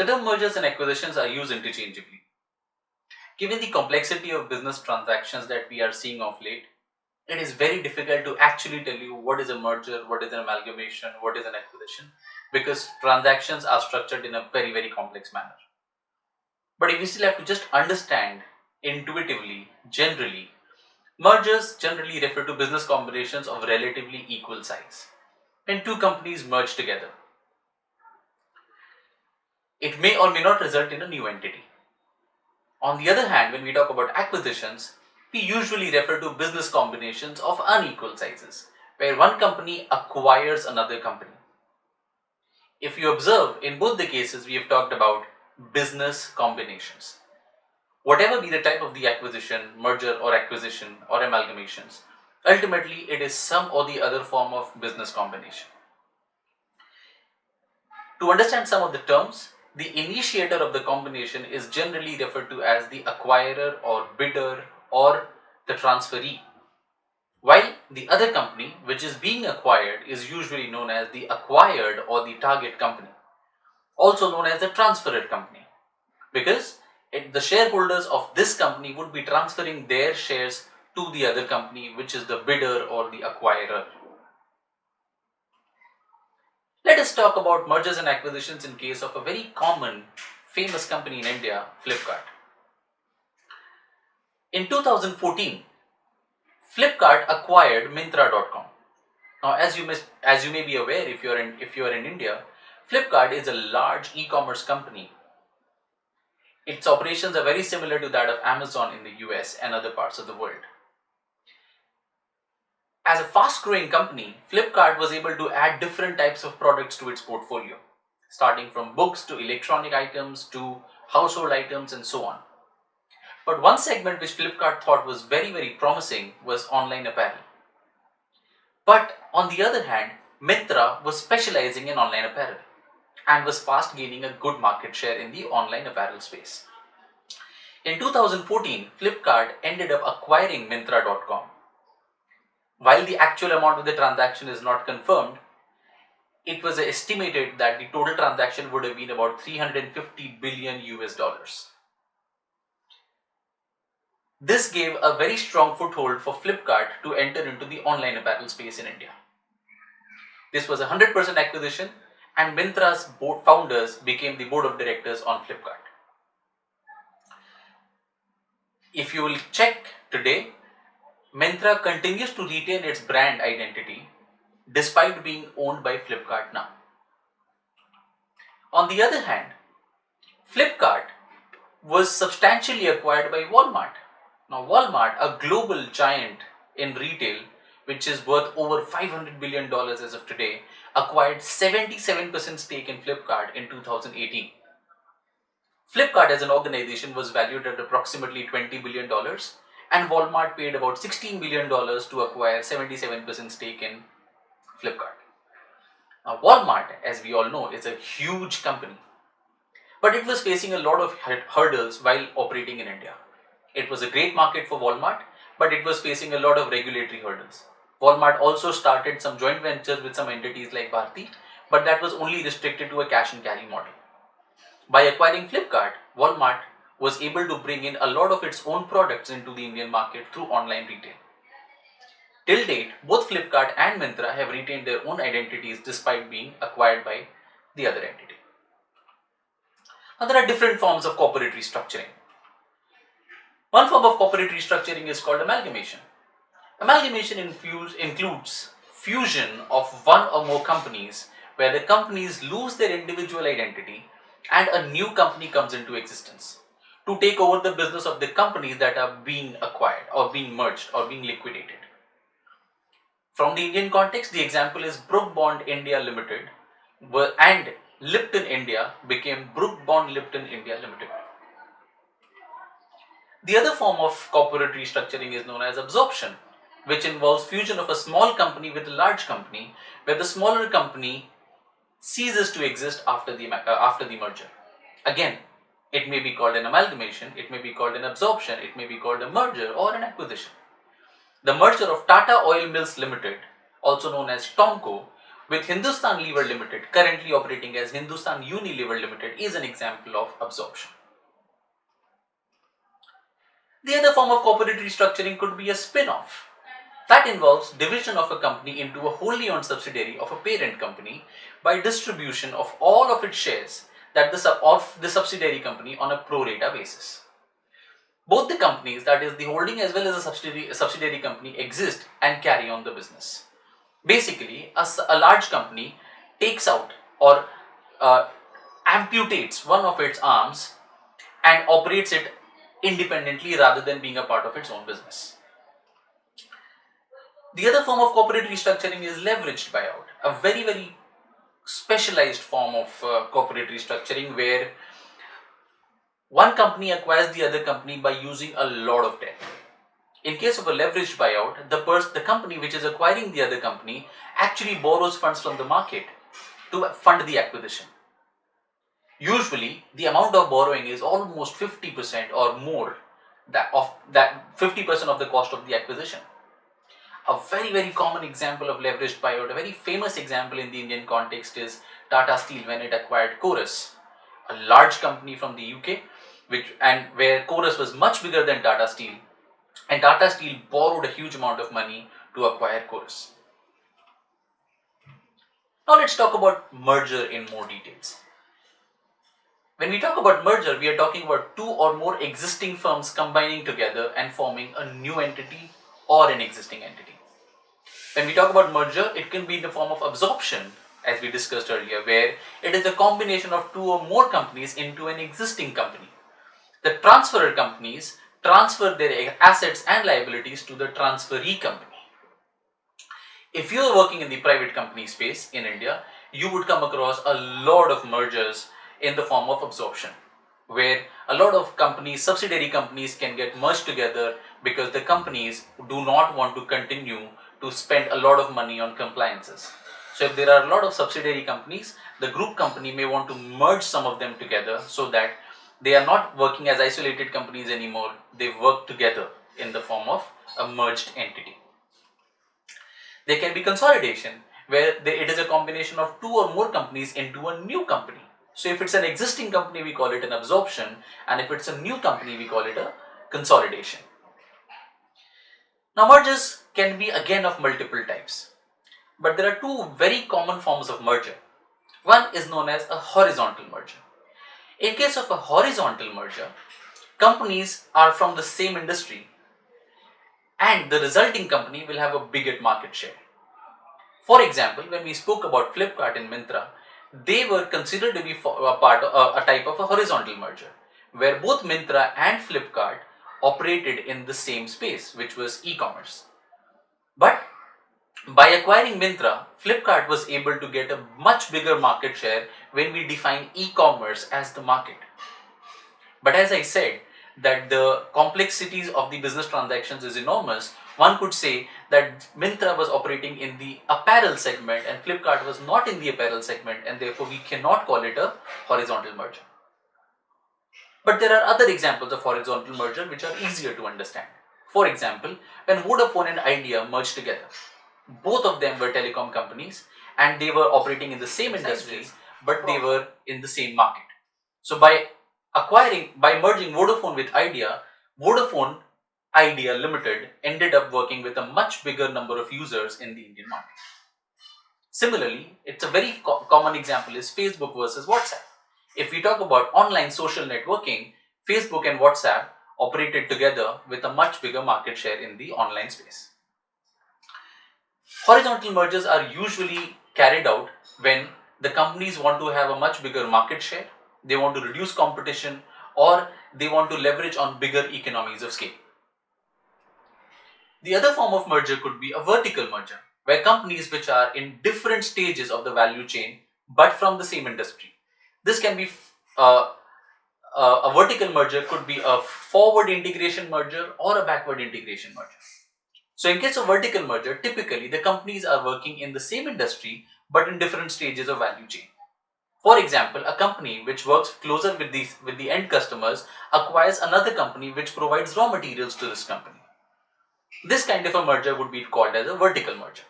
term mergers and acquisitions are used interchangeably. Given the complexity of business transactions that we are seeing of late, it is very difficult to actually tell you what is a merger, what is an amalgamation, what is an acquisition, because transactions are structured in a very, very complex manner. But if you still have to just understand intuitively, generally, mergers generally refer to business combinations of relatively equal size. When two companies merge together, it may or may not result in a new entity. On the other hand, when we talk about acquisitions, we usually refer to business combinations of unequal sizes, where one company acquires another company. If you observe, in both the cases, we have talked about business combinations. Whatever be the type of the acquisition, merger or acquisition or amalgamations, ultimately it is some or the other form of business combination. To understand some of the terms, the initiator of the combination is generally referred to as the acquirer or bidder or the transferee, while the other company which is being acquired is usually known as the acquired or the target company, also known as the transferred company, because the shareholders of this company would be transferring their shares to the other company, which is the bidder or the acquirer. Let us talk about mergers and acquisitions in case of a very common, famous company in India, Flipkart. In 2014, Flipkart acquired Myntra.com. Now, as you may be aware, if you are in India, Flipkart is a large e-commerce company. Its operations are very similar to that of Amazon in the US and other parts of the world. As a fast-growing company, Flipkart was able to add different types of products to its portfolio, starting from books to electronic items to household items and so on. But one segment which Flipkart thought was very, very promising was online apparel. But on the other hand, Myntra was specializing in online apparel and was fast gaining a good market share in the online apparel space. In 2014, Flipkart ended up acquiring Myntra.com. While the actual amount of the transaction is not confirmed, it was estimated that the total transaction would have been about 350 billion US dollars. This gave a very strong foothold for Flipkart to enter into the online apparel space in India. This was a 100% acquisition, and Myntra's founders became the board of directors on Flipkart. If you will check today, Myntra continues to retain its brand identity despite being owned by Flipkart now. On the other hand, Flipkart was substantially acquired by Walmart. Now, Walmart, a global giant in retail, which is worth over $500 billion as of today, acquired 77% stake in Flipkart in 2018. Flipkart as an organization was valued at approximately $20 billion, and Walmart paid about $16 billion to acquire 77% stake in Flipkart. Now, Walmart, as we all know, is a huge company, but it was facing a lot of hurdles while operating in India. It was a great market for Walmart, but it was facing a lot of regulatory hurdles. Walmart also started some joint ventures with some entities like Bharti, but that was only restricted to a cash and carry model. By acquiring Flipkart, Walmart was able to bring in a lot of its own products into the Indian market through online retail. Till date, both Flipkart and Myntra have retained their own identities despite being acquired by the other entity. Now, there are different forms of corporate restructuring. One form of corporate restructuring is called amalgamation. Amalgamation includes fusion of one or more companies where the companies lose their individual identity and a new company comes into existence to take over the business of the companies that are being acquired or being merged or being liquidated. From the Indian context, the example is Brook Bond India Limited, and Lipton India became Brook Bond Lipton India Limited. The other form of corporate restructuring is known as absorption, which involves fusion of a small company with a large company, where the smaller company ceases to exist after the merger. Again, it may be called an amalgamation, it may be called an absorption, it may be called a merger or an acquisition. The merger of Tata Oil Mills Limited, also known as TOMCO, with Hindustan Lever Limited currently operating as Hindustan Unilever Limited is an example of absorption. The other form of corporate restructuring could be a spin-off. That involves division of a company into a wholly owned subsidiary of a parent company by distribution of all of its shares of the subsidiary company on a pro rata basis. Both the companies, that is the holding as well as a subsidiary company, exist and carry on the business. Basically, a large company takes out or amputates one of its arms and operates it independently rather than being a part of its own business. The other form of corporate restructuring is leveraged buyout, a very, very specialized form of corporate restructuring where one company acquires the other company by using a lot of debt. In case of a leveraged buyout, the company which is acquiring the other company actually borrows funds from the market to fund the acquisition. Usually, the amount of borrowing is almost 50% or more that 50% of the cost of the acquisition. A very, very common example of leveraged buyout, a very famous example in the Indian context is Tata Steel when it acquired Corus, a large company from the UK, where Corus was much bigger than Tata Steel, and Tata Steel borrowed a huge amount of money to acquire Corus. Now let's talk about merger in more details. When we talk about merger, we are talking about two or more existing firms combining together and forming a new entity or an existing entity. When we talk about merger, it can be in the form of absorption, as we discussed earlier, where it is a combination of two or more companies into an existing company. The transferor companies transfer their assets and liabilities to the transferee company. If you are working in the private company space in India, you would come across a lot of mergers in the form of absorption, where a lot of companies, subsidiary companies, can get merged together because the companies do not want to continue to spend a lot of money on compliances. So if there are a lot of subsidiary companies, the group company may want to merge some of them together so that they are not working as isolated companies anymore. They work together in the form of a merged entity. There can be consolidation, where it is a combination of two or more companies into a new company. So if it's an existing company, we call it an absorption, and if it's a new company, we call it a consolidation. Now, mergers can be again of multiple types, but there are two very common forms of merger. One is known as a horizontal merger. In case of a horizontal merger, companies are from the same industry and the resulting company will have a bigger market share. For example, when we spoke about Flipkart and Myntra, they were considered to be a type of a horizontal merger, where both Myntra and Flipkart operated in the same space, which was e-commerce. But by acquiring Myntra, Flipkart was able to get a much bigger market share when we define e-commerce as the market. But as I said, that the complexities of the business transactions is enormous, one could say that Myntra was operating in the apparel segment and Flipkart was not in the apparel segment, and therefore we cannot call it a horizontal merger. But there are other examples of horizontal merger which are easier to understand. For example, when Vodafone and Idea merged together, both of them were telecom companies and they were operating in the same industry, but they were in the same market. So by merging Vodafone with Idea, Vodafone Idea Limited ended up working with a much bigger number of users in the Indian market. Similarly, it's a very common example is Facebook versus WhatsApp. If we talk about online social networking, Facebook and WhatsApp operated together with a much bigger market share in the online space. Horizontal mergers are usually carried out when the companies want to have a much bigger market share, they want to reduce competition, or they want to leverage on bigger economies of scale. The other form of merger could be a vertical merger, where companies which are in different stages of the value chain but from the same industry. This can be a vertical merger could be a forward integration merger or a backward integration merger. So in case of vertical merger, typically the companies are working in the same industry but in different stages of value chain. For example, a company which works closer with the end customers acquires another company which provides raw materials to this company. This kind of a merger would be called as a vertical merger.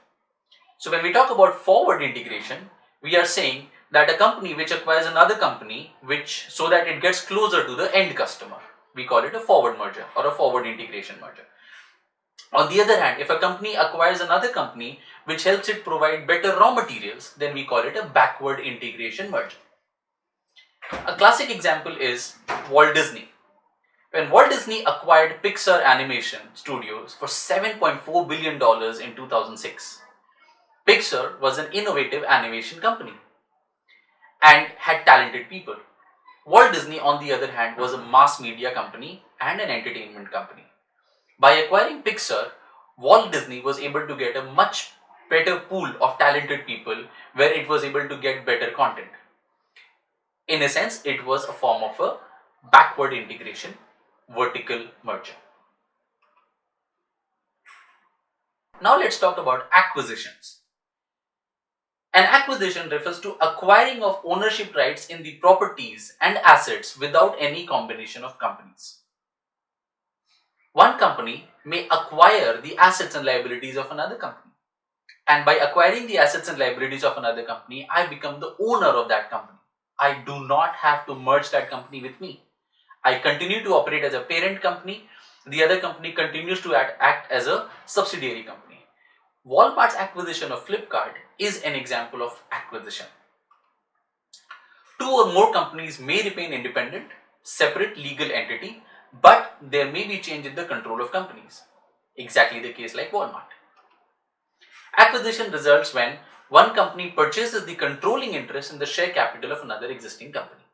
So when we talk about forward integration, we are saying that a company which acquires another company so that it gets closer to the end customer. We call it a forward merger or a forward integration merger. On the other hand, if a company acquires another company which helps it provide better raw materials, then we call it a backward integration merger. A classic example is Walt Disney. When Walt Disney acquired Pixar Animation Studios for $7.4 billion in 2006, Pixar was an innovative animation company and had talented people. Walt Disney, on the other hand, was a mass media company and an entertainment company. By acquiring Pixar, Walt Disney was able to get a much better pool of talented people where it was able to get better content. In a sense, it was a form of a backward integration, vertical merger. Now let's talk about acquisitions. An acquisition refers to acquiring of ownership rights in the properties and assets without any combination of companies. One company may acquire the assets and liabilities of another company. And by acquiring the assets and liabilities of another company, I become the owner of that company. I do not have to merge that company with me. I continue to operate as a parent company. The other company continues to act as a subsidiary company. Walmart's acquisition of Flipkart is an example of acquisition. Two or more companies may remain independent, separate legal entity, but there may be change in the control of companies. Exactly the case like Walmart. Acquisition results when one company purchases the controlling interest in the share capital of another existing company.